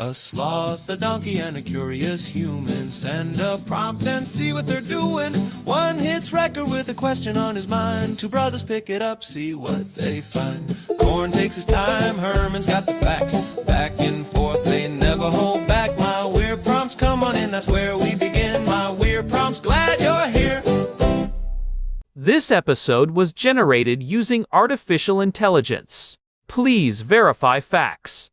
A sloth, a donkey, and a curious human. Send a prompt and see what they're doing. One hits record with a question on his mind. Two brothers pick it up, see what they find. Corn takes his time, Herman's got the facts. Back and forth, they never hold back. My weird prompts, come on in, that's where we begin. My weird prompts, glad you're here. This episode was generated using artificial intelligence. Please verify facts.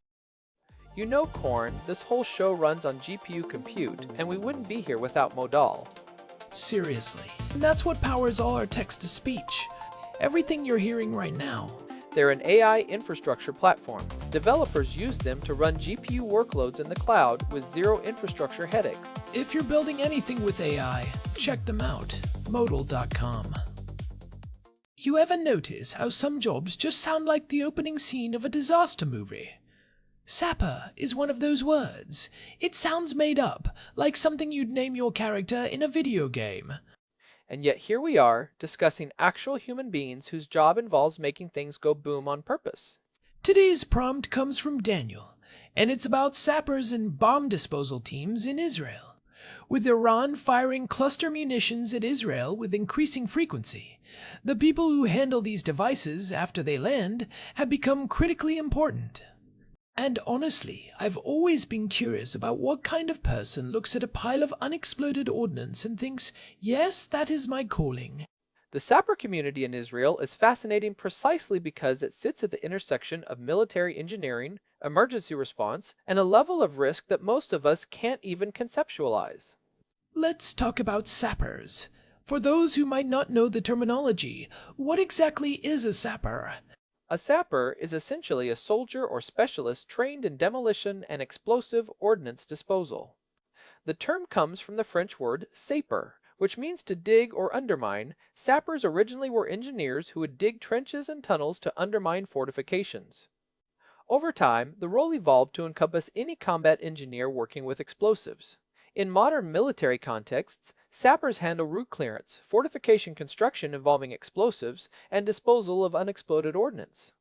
You know, Corn, this whole show runs on GPU compute, and we wouldn't be here without Modal. Seriously. And that's what powers all our text-to-speech. Everything you're hearing right now. They're an AI infrastructure platform. Developers use them to run GPU workloads in the cloud with zero infrastructure headaches. If you're building anything with AI, check them out. Modal.com. You ever notice how some jobs just sound like the opening scene of a disaster movie? Sapper is one of those words. It sounds made up, like something you'd name your character in a video game. And yet here we are, discussing actual human beings whose job involves making things go boom on purpose. Today's prompt comes from Daniel, and it's about sappers and bomb disposal teams in Israel. With Iran firing cluster munitions at Israel with increasing frequency, the people who handle these devices after they land have become critically important. And honestly, I've always been curious about what kind of person looks at a pile of unexploded ordnance and thinks, yes, that is my calling. The Sapper community in Israel is fascinating precisely because it sits at the intersection of military engineering, emergency response, and a level of risk that most of us can't even conceptualize. Let's talk about sappers. For those who might not know the terminology, what exactly is a sapper? A sapper is essentially a soldier or specialist trained in demolition and explosive ordnance disposal. The term comes from the French word sapper, which means to dig or undermine. Sappers originally were engineers who would dig trenches and tunnels to undermine fortifications. Over time, the role evolved to encompass any combat engineer working with explosives. In modern military contexts, sappers handle route clearance, fortification construction involving explosives, and disposal of unexploded ordnance.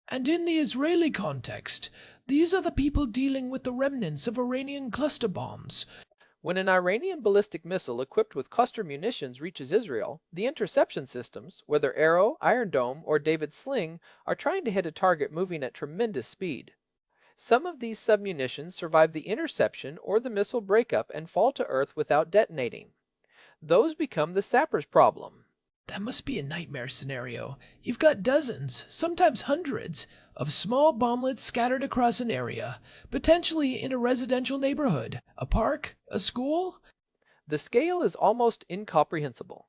And in the Israeli context, these are the people dealing with the remnants of Iranian cluster bombs. When an Iranian ballistic missile equipped with cluster munitions reaches Israel, the interception systems, whether Arrow, Iron Dome, or David's Sling, are trying to hit a target moving at tremendous speed. Some of these submunitions survive the interception or the missile breakup and fall to Earth without detonating. Those become the sapper's problem. That must be a nightmare scenario. You've got dozens, sometimes hundreds, of small bomblets scattered across an area, potentially in a residential neighborhood, a park, a school. The scale is almost incomprehensible.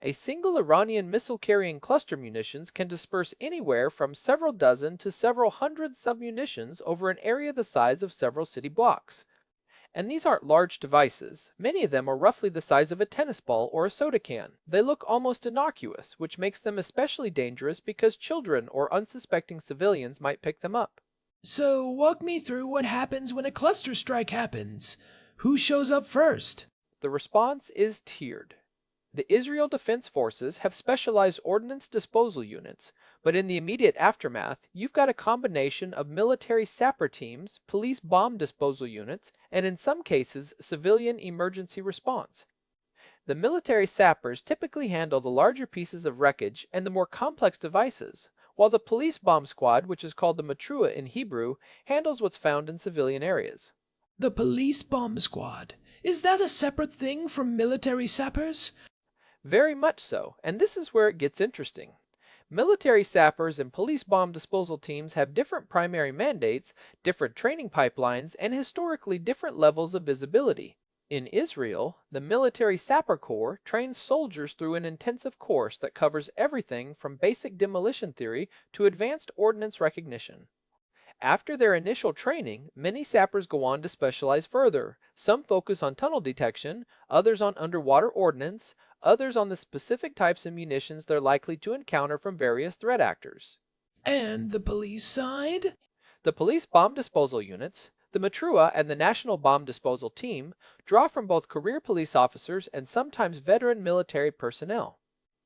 A single Iranian missile-carrying cluster munitions can disperse anywhere from several dozen to several hundred submunitions over an area the size of several city blocks. And these aren't large devices. Many of them are roughly the size of a tennis ball or a soda can. They look almost innocuous, which makes them especially dangerous because children or unsuspecting civilians might pick them up. So walk me through what happens when a cluster strike happens. Who shows up first? The response is tiered. The Israel Defense Forces have specialized ordnance disposal units, but in the immediate aftermath, you've got a combination of military sapper teams, police bomb disposal units, and in some cases, civilian emergency response. The military sappers typically handle the larger pieces of wreckage and the more complex devices, while the police bomb squad, which is called the matrua in Hebrew, handles what's found in civilian areas. The police bomb squad. Is that a separate thing from military sappers? Very much so, and this is where it gets interesting. Military sappers and police bomb disposal teams have different primary mandates, different training pipelines, and historically different levels of visibility. In Israel, the Military Sapper Corps trains soldiers through an intensive course that covers everything from basic demolition theory to advanced ordnance recognition. After their initial training, many sappers go on to specialize further. Some focus on tunnel detection, others on underwater ordnance, others on the specific types of munitions they're likely to encounter from various threat actors. And the police side? The police bomb disposal units, the Matrua and the National Bomb Disposal Team draw from both career police officers and sometimes veteran military personnel.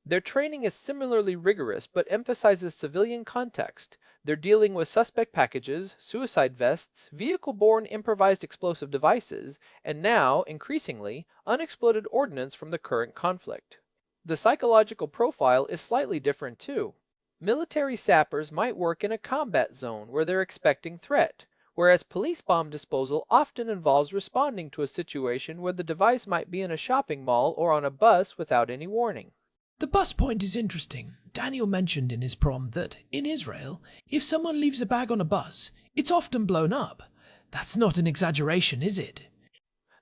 Their training is similarly rigorous but emphasizes civilian context. They're dealing with suspect packages, suicide vests, vehicle-borne improvised explosive devices, and now, increasingly, unexploded ordnance from the current conflict. The psychological profile is slightly different too. Military sappers might work in a combat zone where they're expecting threat, whereas police bomb disposal often involves responding to a situation where the device might be in a shopping mall or on a bus without any warning. The bus point is interesting. Daniel mentioned in his prompt that, in Israel, if someone leaves a bag on a bus, it's often blown up. That's not an exaggeration, is it?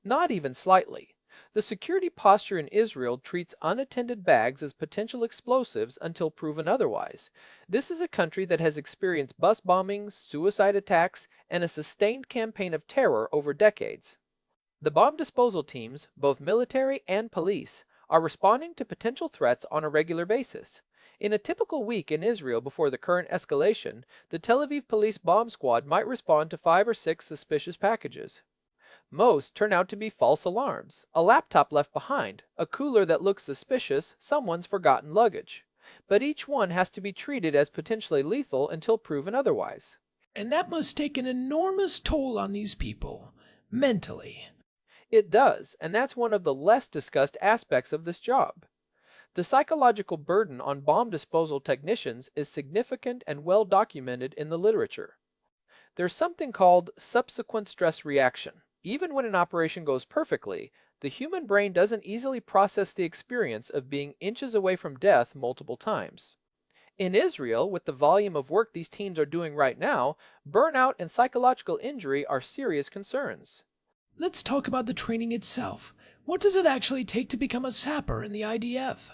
Not even slightly. The security posture in Israel treats unattended bags as potential explosives until proven otherwise. This is a country that has experienced bus bombings, suicide attacks, and a sustained campaign of terror over decades. The bomb disposal teams, both military and police, are responding to potential threats on a regular basis. In a typical week in Israel before the current escalation, the Tel Aviv police bomb squad might respond to 5 or 6 suspicious packages. Most turn out to be false alarms, a laptop left behind, a cooler that looks suspicious, someone's forgotten luggage. But each one has to be treated as potentially lethal until proven otherwise. And that must take an enormous toll on these people, mentally. It does, and that's one of the less discussed aspects of this job. The psychological burden on bomb disposal technicians is significant and well documented in the literature. There's something called subsequent stress reaction. Even when an operation goes perfectly, the human brain doesn't easily process the experience of being inches away from death multiple times. In Israel, with the volume of work these teams are doing right now, burnout and psychological injury are serious concerns. Let's talk about the training itself. What does it actually take to become a sapper in the IDF?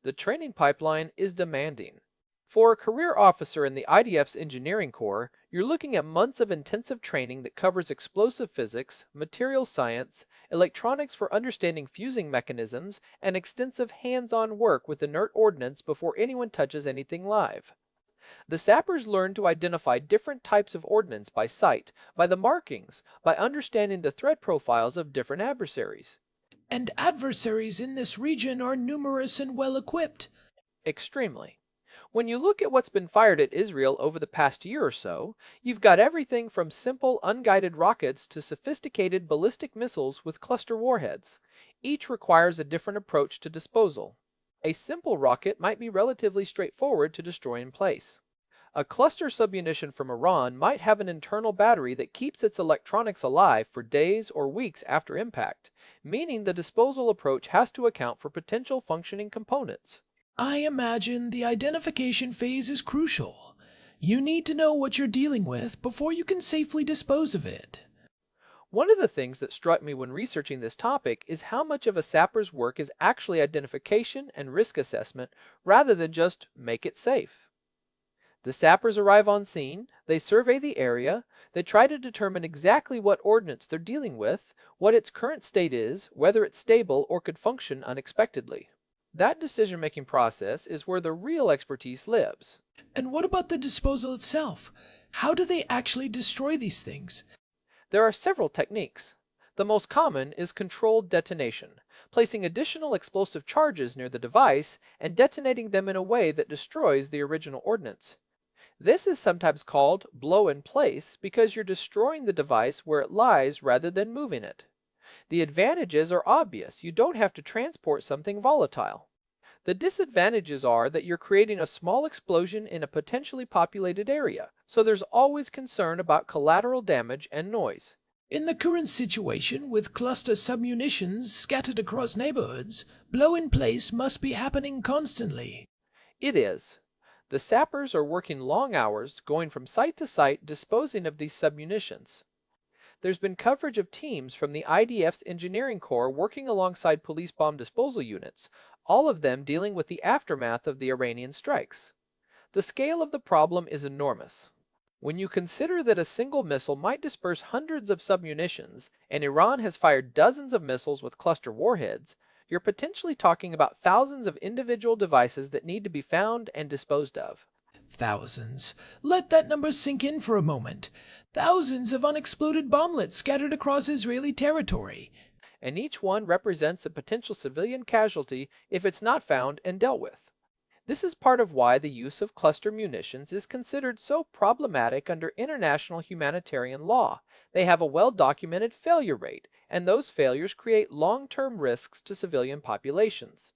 The training pipeline is demanding. For a career officer in the IDF's engineering corps, you're looking at months of intensive training that covers explosive physics, material science, electronics for understanding fusing mechanisms, and extensive hands-on work with inert ordnance before anyone touches anything live. The sappers learn to identify different types of ordnance by sight, by the markings, by understanding the threat profiles of different adversaries. And adversaries in this region are numerous and well equipped. Extremely. When you look at what's been fired at Israel over the past year or so, you've got everything from simple unguided rockets to sophisticated ballistic missiles with cluster warheads. Each requires a different approach to disposal. A simple rocket might be relatively straightforward to destroy in place. A cluster submunition from Iran might have an internal battery that keeps its electronics alive for days or weeks after impact, meaning the disposal approach has to account for potential functioning components. I imagine the identification phase is crucial. You need to know what you're dealing with before you can safely dispose of it. One of the things that struck me when researching this topic is how much of a sapper's work is actually identification and risk assessment rather than just make it safe. The sappers arrive on scene, they survey the area, they try to determine exactly what ordnance they're dealing with, what its current state is, whether it's stable or could function unexpectedly. That decision-making process is where the real expertise lives. And what about the disposal itself? How do they actually destroy these things? There are several techniques. The most common is controlled detonation, placing additional explosive charges near the device and detonating them in a way that destroys the original ordnance. This is sometimes called blow in place because you're destroying the device where it lies rather than moving it. The advantages are obvious. You don't have to transport something volatile. The disadvantages are that you're creating a small explosion in a potentially populated area, so there's always concern about collateral damage and noise. In the current situation, with cluster submunitions scattered across neighborhoods, blow in place must be happening constantly. It is. The sappers are working long hours, going from site to site, disposing of these submunitions. There's been coverage of teams from the IDF's engineering corps working alongside police bomb disposal units, all of them dealing with the aftermath of the Iranian strikes. The scale of the problem is enormous. When you consider that a single missile might disperse hundreds of submunitions, and Iran has fired dozens of missiles with cluster warheads, you're potentially talking about thousands of individual devices that need to be found and disposed of. Thousands. Let that number sink in for a moment. Thousands of unexploded bomblets scattered across Israeli territory. and each one represents a potential civilian casualty if it's not found and dealt with. This is part of why the use of cluster munitions is considered so problematic under international humanitarian law. They have a well-documented failure rate, and those failures create long-term risks to civilian populations.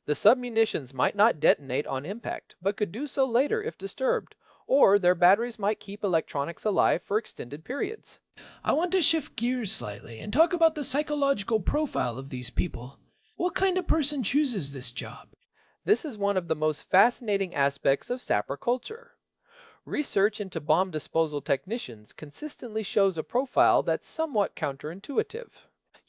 The submunitions might not detonate on impact, but could do so later if disturbed, or their batteries might keep electronics alive for extended periods. I want to shift gears slightly and talk about the psychological profile of these people. What kind of person chooses this job? This is one of the most fascinating aspects of Sapper culture. Research into bomb disposal technicians consistently shows a profile that's somewhat counterintuitive.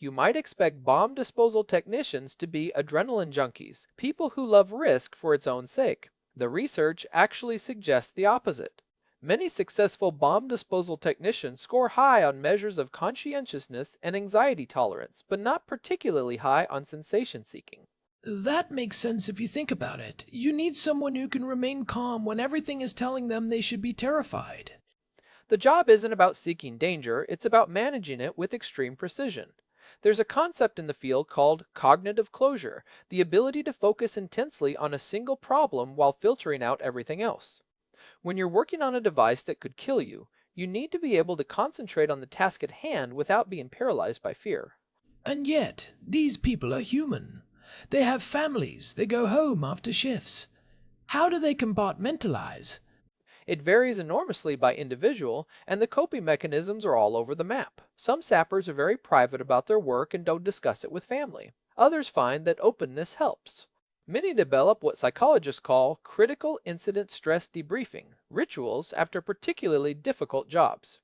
You might expect bomb disposal technicians to be adrenaline junkies, people who love risk for its own sake. The research actually suggests the opposite. Many successful bomb disposal technicians score high on measures of conscientiousness and anxiety tolerance, but not particularly high on sensation seeking. That makes sense if you think about it. You need someone who can remain calm when everything is telling them they should be terrified. The job isn't about seeking danger, it's about managing it with extreme precision. There's a concept in the field called cognitive closure, the ability to focus intensely on a single problem while filtering out everything else. When you're working on a device that could kill you, you need to be able to concentrate on the task at hand without being paralyzed by fear. And yet, these people are human. They have families, they go home after shifts. How do they compartmentalize? It varies enormously by individual, and the coping mechanisms are all over the map. Some sappers are very private about their work and don't discuss it with family. Others find that openness helps. Many develop what psychologists call critical incident stress debriefing, rituals after particularly difficult jobs.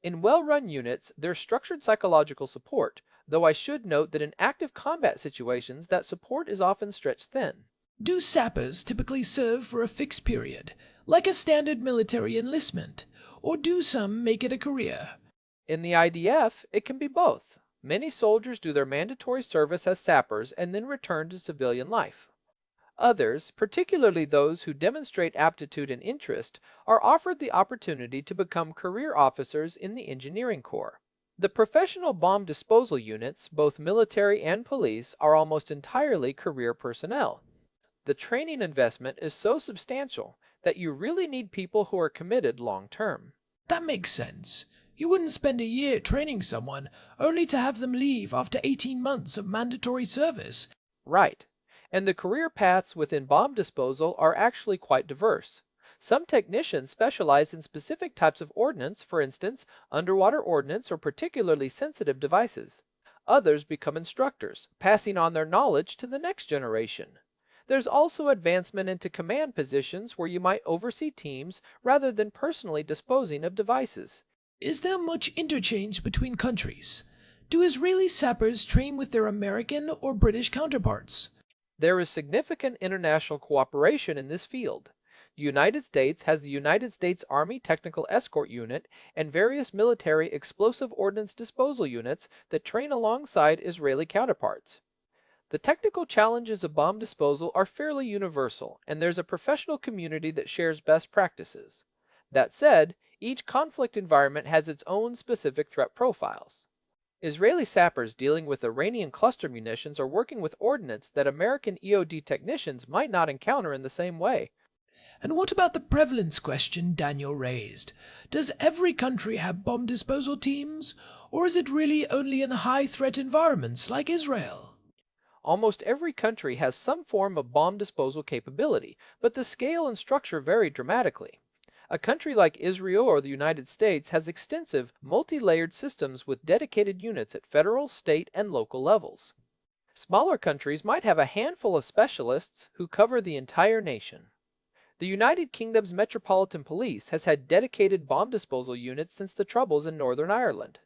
In well-run units, there's structured psychological support, though I should note that in active combat situations that support is often stretched thin. Do sappers typically serve for a fixed period, like a standard military enlistment, or do some make it a career? In the IDF, it can be both. Many soldiers do their mandatory service as sappers and then return to civilian life. Others, particularly those who demonstrate aptitude and interest, are offered the opportunity to become career officers in the engineering corps. The professional bomb disposal units, both military and police, are almost entirely career personnel. The training investment is so substantial that you really need people who are committed long term. That makes sense. You wouldn't spend a year training someone only to have them leave after 18 months of mandatory service. Right. And the career paths within bomb disposal are actually quite diverse. Some technicians specialize in specific types of ordnance, for instance, underwater ordnance or particularly sensitive devices. Others become instructors, passing on their knowledge to the next generation. There's also advancement into command positions where you might oversee teams rather than personally disposing of devices. Is there much interchange between countries? Do Israeli sappers train with their American or British counterparts? There is significant international cooperation in this field. The United States has the United States Army Technical Escort Unit and various military explosive ordnance disposal units that train alongside Israeli counterparts. The technical challenges of bomb disposal are fairly universal, and there's a professional community that shares best practices. That said, each conflict environment has its own specific threat profiles. Israeli sappers dealing with Iranian cluster munitions are working with ordnance that American EOD technicians might not encounter in the same way. And what about the prevalence question Daniel raised? Does every country have bomb disposal teams, or is it really only in high-threat environments like Israel? Almost every country has some form of bomb disposal capability, but the scale and structure vary dramatically. A country like Israel or the United States has extensive, multi-layered systems with dedicated units at federal, state, and local levels. Smaller countries might have a handful of specialists who cover the entire nation. The United Kingdom's Metropolitan Police has had dedicated bomb disposal units since the Troubles in Northern Ireland.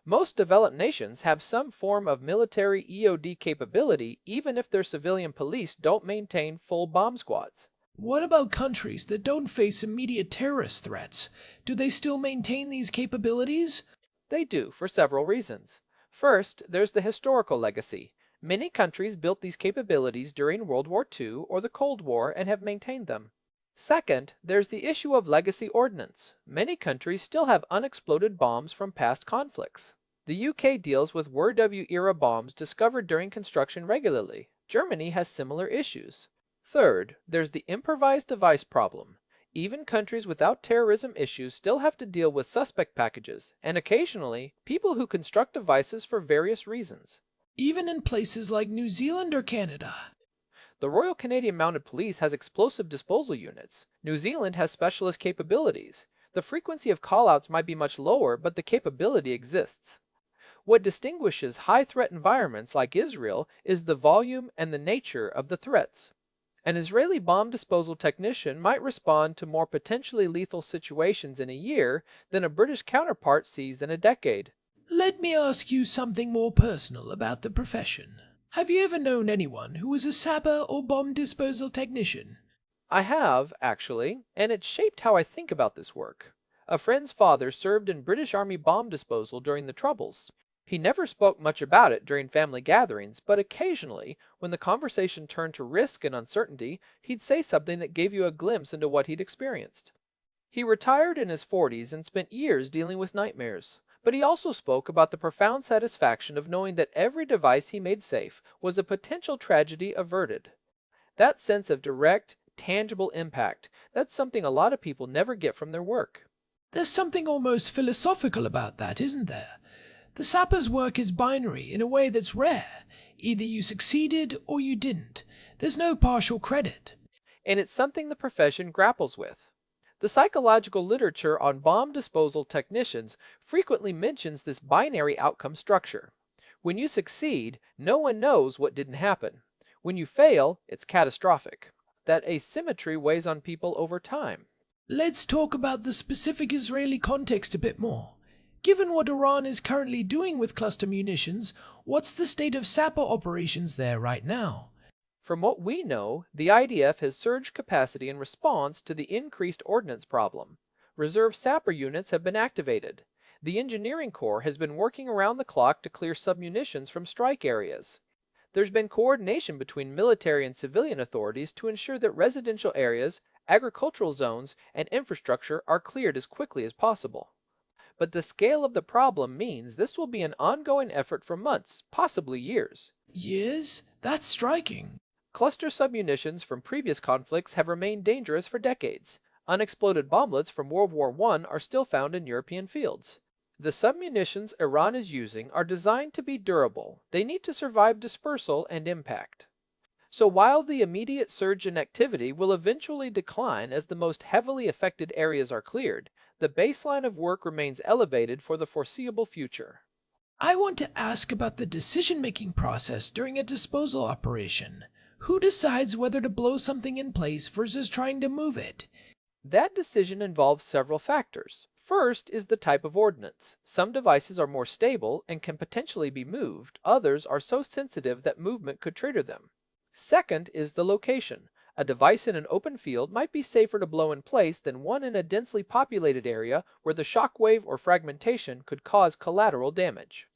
Most developed nations have some form of military EOD capability even if their civilian police don't maintain full bomb squads. What about countries that don't face immediate terrorist threats? Do they still maintain these capabilities? They do, for several reasons. First, there's the historical legacy. Many countries built these capabilities during World War II or the Cold War and have maintained them. Second, there's the issue of legacy ordnance. Many countries still have unexploded bombs from past conflicts. The UK deals with WW-era bombs discovered during construction regularly. Germany has similar issues. Third, there's the improvised device problem. Even countries without terrorism issues still have to deal with suspect packages, and occasionally, people who construct devices for various reasons. Even in places like New Zealand or Canada. The Royal Canadian Mounted Police has explosive disposal units. New Zealand has specialist capabilities. The frequency of callouts might be much lower, but the capability exists. What distinguishes high-threat environments like Israel is the volume and the nature of the threats. An Israeli bomb disposal technician might respond to more potentially lethal situations in a year than a British counterpart sees in a decade. Let me ask you something more personal about the profession. Have you ever known anyone who was a sapper or bomb disposal technician? I have, actually, and it shaped how I think about this work. A friend's father served in British Army bomb disposal during the Troubles. He never spoke much about it during family gatherings, but occasionally, when the conversation turned to risk and uncertainty, he'd say something that gave you a glimpse into what he'd experienced. He retired in his 40s and spent years dealing with nightmares. But he also spoke about the profound satisfaction of knowing that every device he made safe was a potential tragedy averted. That sense of direct, tangible impact, that's something a lot of people never get from their work. There's something almost philosophical about that, isn't there? The sapper's work is binary in a way that's rare. Either you succeeded or you didn't. There's no partial credit. And it's something the profession grapples with. The psychological literature on bomb disposal technicians frequently mentions this binary outcome structure. When you succeed, no one knows what didn't happen. When you fail, it's catastrophic. That asymmetry weighs on people over time. Let's talk about the specific Israeli context a bit more. Given what Iran is currently doing with cluster munitions, what's the state of sapper operations there right now? From what we know, the IDF has surged capacity in response to the increased ordnance problem. Reserve sapper units have been activated. The engineering corps has been working around the clock to clear submunitions from strike areas. There's been coordination between military and civilian authorities to ensure that residential areas, agricultural zones, and infrastructure are cleared as quickly as possible. But the scale of the problem means this will be an ongoing effort for months, possibly years. Years? That's striking. Cluster submunitions from previous conflicts have remained dangerous for decades. Unexploded bomblets from World War I are still found in European fields. The submunitions Iran is using are designed to be durable. They need to survive dispersal and impact. So while the immediate surge in activity will eventually decline as the most heavily affected areas are cleared, the baseline of work remains elevated for the foreseeable future. I want to ask about the decision-making process during a disposal operation. Who decides whether to blow something in place versus trying to move it? That decision involves several factors. First is the type of ordnance. Some devices are more stable and can potentially be moved. Others are so sensitive that movement could trigger them. Second is the location. A device in an open field might be safer to blow in place than one in a densely populated area where the shock wave or fragmentation could cause collateral damage.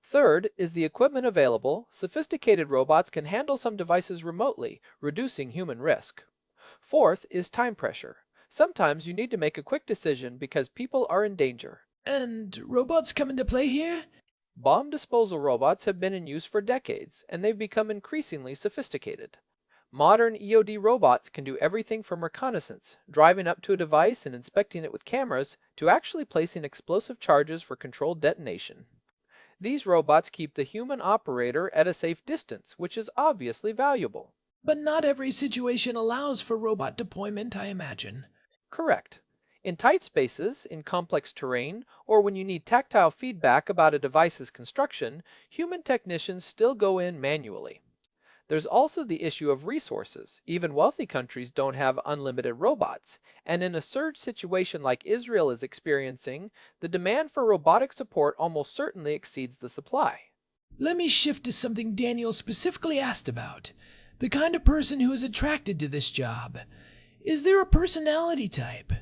Third is the equipment available. Sophisticated robots can handle some devices remotely, reducing human risk. Fourth is time pressure. Sometimes you need to make a quick decision because people are in danger. And robots come into play here? Bomb disposal robots have been in use for decades, and they've become increasingly sophisticated. Modern EOD robots can do everything from reconnaissance, driving up to a device and inspecting it with cameras, to actually placing explosive charges for controlled detonation. These robots keep the human operator at a safe distance, which is obviously valuable. But not every situation allows for robot deployment, I imagine. Correct. In tight spaces, in complex terrain, or when you need tactile feedback about a device's construction, human technicians still go in manually. There's also the issue of resources. Even wealthy countries don't have unlimited robots, and in a surge situation like Israel is experiencing, the demand for robotic support almost certainly exceeds the supply. Let me shift to something Daniel specifically asked about. The kind of person who is attracted to this job. Is there a personality type?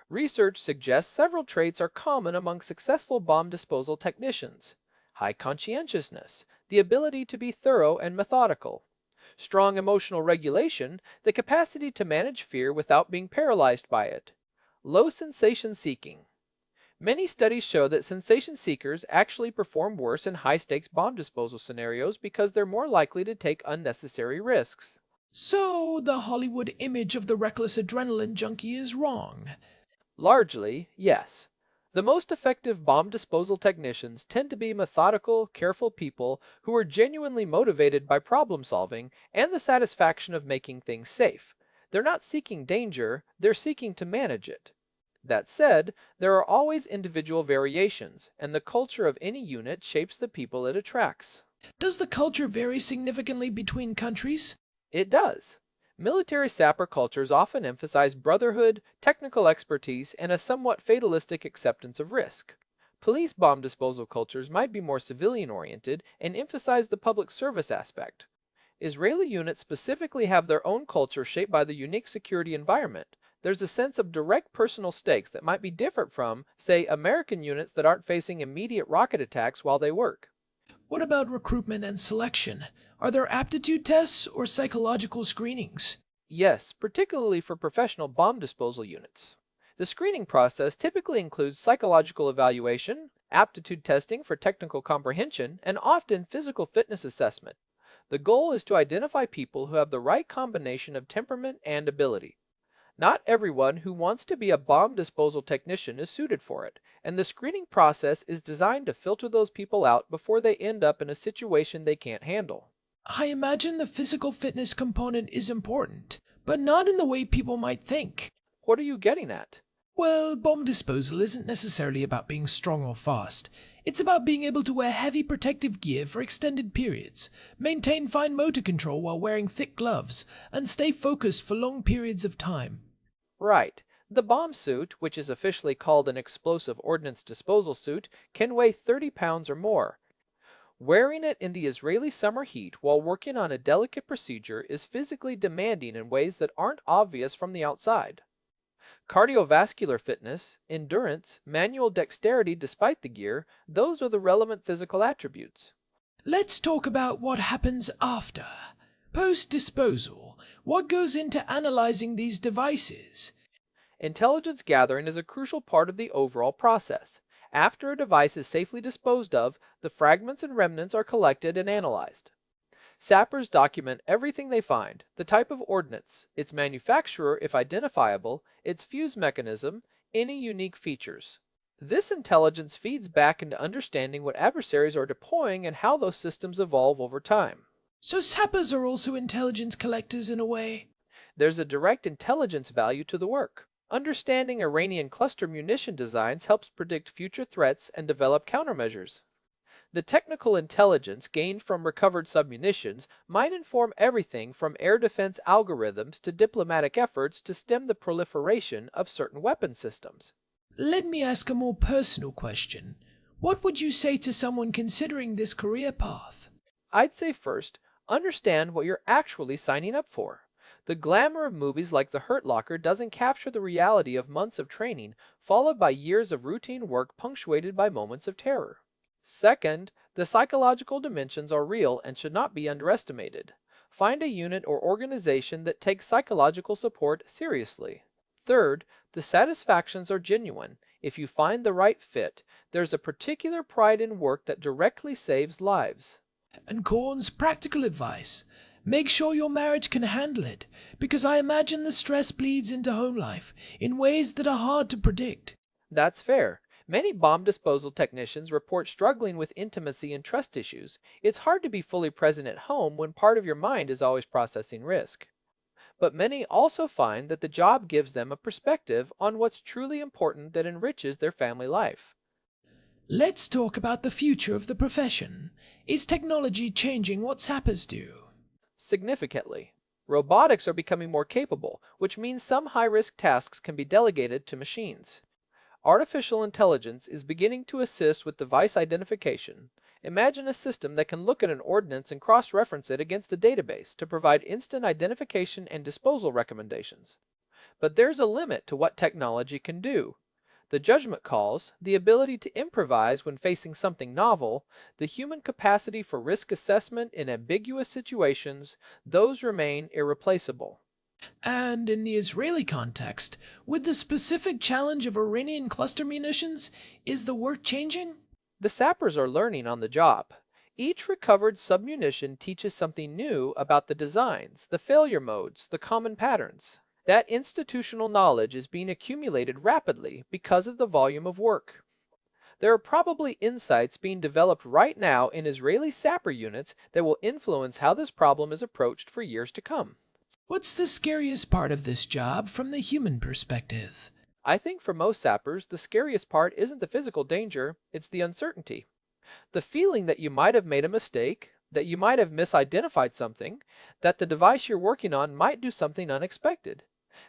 Research suggests several traits are common among successful bomb disposal technicians. High conscientiousness, the ability to be thorough and methodical. Strong emotional regulation, the capacity to manage fear without being paralyzed by it. Low sensation seeking. Many studies show that sensation seekers actually perform worse in high-stakes bomb disposal scenarios because they're more likely to take unnecessary risks. So the Hollywood image of the reckless adrenaline junkie is wrong. Largely, yes. The most effective bomb disposal technicians tend to be methodical, careful people who are genuinely motivated by problem solving and the satisfaction of making things safe. They're not seeking danger, they're seeking to manage it. That said, there are always individual variations, and the culture of any unit shapes the people it attracts. Does the culture vary significantly between countries? It does. Military sapper cultures often emphasize brotherhood, technical expertise, and a somewhat fatalistic acceptance of risk. Police bomb disposal cultures might be more civilian-oriented and emphasize the public service aspect. Israeli units specifically have their own culture shaped by the unique security environment. There's a sense of direct personal stakes that might be different from, say, American units that aren't facing immediate rocket attacks while they work. What about recruitment and selection? Are there aptitude tests or psychological screenings? Yes, particularly for professional bomb disposal units. The screening process typically includes psychological evaluation, aptitude testing for technical comprehension, and often physical fitness assessment. The goal is to identify people who have the right combination of temperament and ability. Not everyone who wants to be a bomb disposal technician is suited for it, and the screening process is designed to filter those people out before they end up in a situation they can't handle. I imagine the physical fitness component is important, but not in the way people might think. What are you getting at? Well, bomb disposal isn't necessarily about being strong or fast. It's about being able to wear heavy protective gear for extended periods, maintain fine motor control while wearing thick gloves, and stay focused for long periods of time. Right. The bomb suit, which is officially called an explosive ordnance disposal suit, can weigh 30 pounds or more. Wearing it in the Israeli summer heat while working on a delicate procedure is physically demanding in ways that aren't obvious from the outside. Cardiovascular fitness, endurance, manual dexterity despite the gear, those are the relevant physical attributes. Let's talk about what happens after. Post-disposal, what goes into analyzing these devices? Intelligence gathering is a crucial part of the overall process. After a device is safely disposed of, the fragments and remnants are collected and analyzed. Sappers document everything they find, the type of ordnance, its manufacturer if identifiable, its fuse mechanism, any unique features. This intelligence feeds back into understanding what adversaries are deploying and how those systems evolve over time. So sappers are also intelligence collectors in a way? There's a direct intelligence value to the work. Understanding Iranian cluster munition designs helps predict future threats and develop countermeasures. The technical intelligence gained from recovered submunitions might inform everything from air defense algorithms to diplomatic efforts to stem the proliferation of certain weapon systems. Let me ask a more personal question. What would you say to someone considering this career path? I'd say first, understand what you're actually signing up for. The glamour of movies like The Hurt Locker doesn't capture the reality of months of training, followed by years of routine work punctuated by moments of terror. Second, the psychological dimensions are real and should not be underestimated. Find a unit or organization that takes psychological support seriously. Third, the satisfactions are genuine. If you find the right fit, there's a particular pride in work that directly saves lives. And Korn's practical advice. Make sure your marriage can handle it, because I imagine the stress bleeds into home life in ways that are hard to predict. That's fair. Many bomb disposal technicians report struggling with intimacy and trust issues. It's hard to be fully present at home when part of your mind is always processing risk. But many also find that the job gives them a perspective on what's truly important that enriches their family life. Let's talk about the future of the profession. Is technology changing what sappers do? Significantly. Robotics are becoming more capable, which means some high-risk tasks can be delegated to machines. Artificial intelligence is beginning to assist with device identification. Imagine a system that can look at an ordnance and cross-reference it against a database to provide instant identification and disposal recommendations. But there's a limit to what technology can do. The judgment calls, the ability to improvise when facing something novel, the human capacity for risk assessment in ambiguous situations, those remain irreplaceable. And in the Israeli context, with the specific challenge of Iranian cluster munitions, is the work changing? The sappers are learning on the job. Each recovered submunition teaches something new about the designs, the failure modes, the common patterns. That institutional knowledge is being accumulated rapidly because of the volume of work. There are probably insights being developed right now in Israeli sapper units that will influence how this problem is approached for years to come. What's the scariest part of this job from the human perspective? I think for most sappers, the scariest part isn't the physical danger, it's the uncertainty. The feeling that you might have made a mistake, that you might have misidentified something, that the device you're working on might do something unexpected.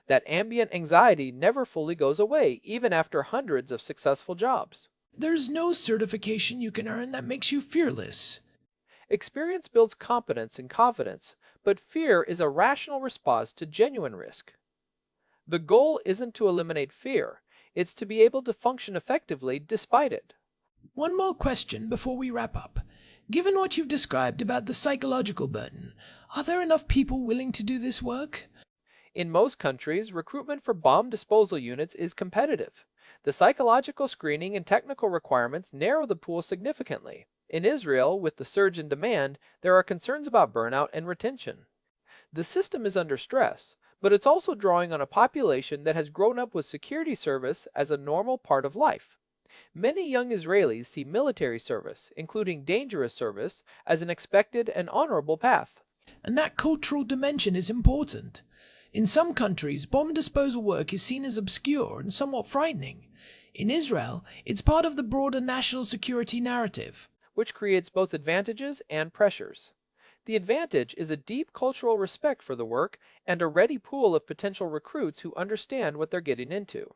That ambient anxiety never fully goes away, even after hundreds of successful jobs. There's no certification you can earn that makes you fearless. Experience builds competence and confidence, but fear is a rational response to genuine risk. The goal isn't to eliminate fear, it's to be able to function effectively despite it. One more question before we wrap up. Given what you've described about the psychological burden, are there enough people willing to do this work? In most countries, recruitment for bomb disposal units is competitive. The psychological screening and technical requirements narrow the pool significantly. In Israel, with the surge in demand, there are concerns about burnout and retention. The system is under stress, but it's also drawing on a population that has grown up with security service as a normal part of life. Many young Israelis see military service, including dangerous service, as an expected and honorable path. And that cultural dimension is important. In some countries, bomb disposal work is seen as obscure and somewhat frightening. In Israel, it's part of the broader national security narrative, which creates both advantages and pressures. The advantage is a deep cultural respect for the work and a ready pool of potential recruits who understand what they're getting into.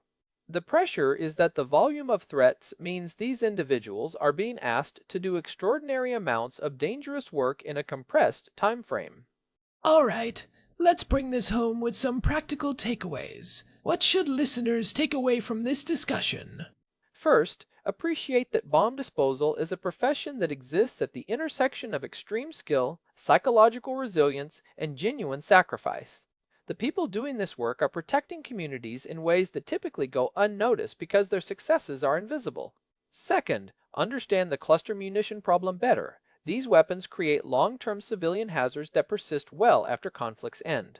The pressure is that the volume of threats means these individuals are being asked to do extraordinary amounts of dangerous work in a compressed time frame. All right, let's bring this home with some practical takeaways. What should listeners take away from this discussion? First, appreciate that bomb disposal is a profession that exists at the intersection of extreme skill, psychological resilience, and genuine sacrifice. The people doing this work are protecting communities in ways that typically go unnoticed because their successes are invisible. Second, understand the cluster munition problem better. These weapons create long-term civilian hazards that persist well after conflicts end.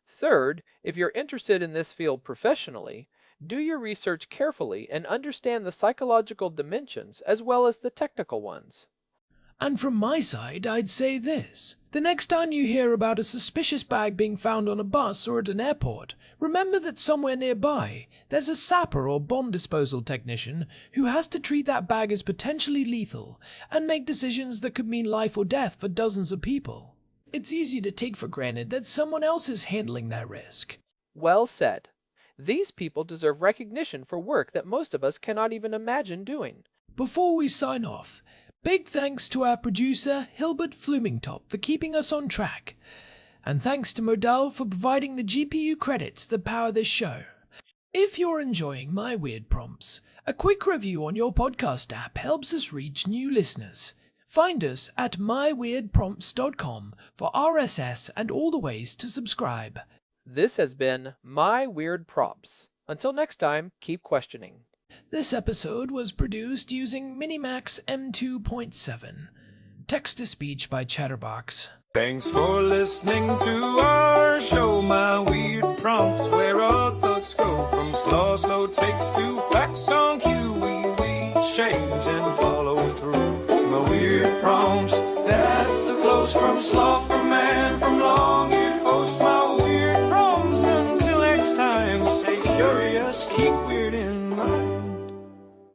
Third, if you're interested in this field professionally, do your research carefully and understand the psychological dimensions as well as the technical ones. And from my side, I'd say this. The next time you hear about a suspicious bag being found on a bus or at an airport, remember that somewhere nearby, there's a sapper or bomb disposal technician who has to treat that bag as potentially lethal and make decisions that could mean life or death for dozens of people. It's easy to take for granted that someone else is handling that risk. Well said. These people deserve recognition for work that most of us cannot even imagine doing. Before we sign off, big thanks to our producer, Hilbert Flumingtop, for keeping us on track. And thanks to Modal for providing the GPU credits that power this show. If you're enjoying my weird prompts, a quick review on your podcast app helps us reach new listeners. Find us at myweirdprompts.com for RSS and all the ways to subscribe. This has been My Weird Prompts. Until next time, keep questioning. This episode was produced using Minimax M2.7. Text-to-speech by Chatterbox. Thanks for listening to our show, My Weird Prompts, where our thoughts go from slow takes to facts on cue. We change and follow through. My Weird Prompts, that's the flows from sloth.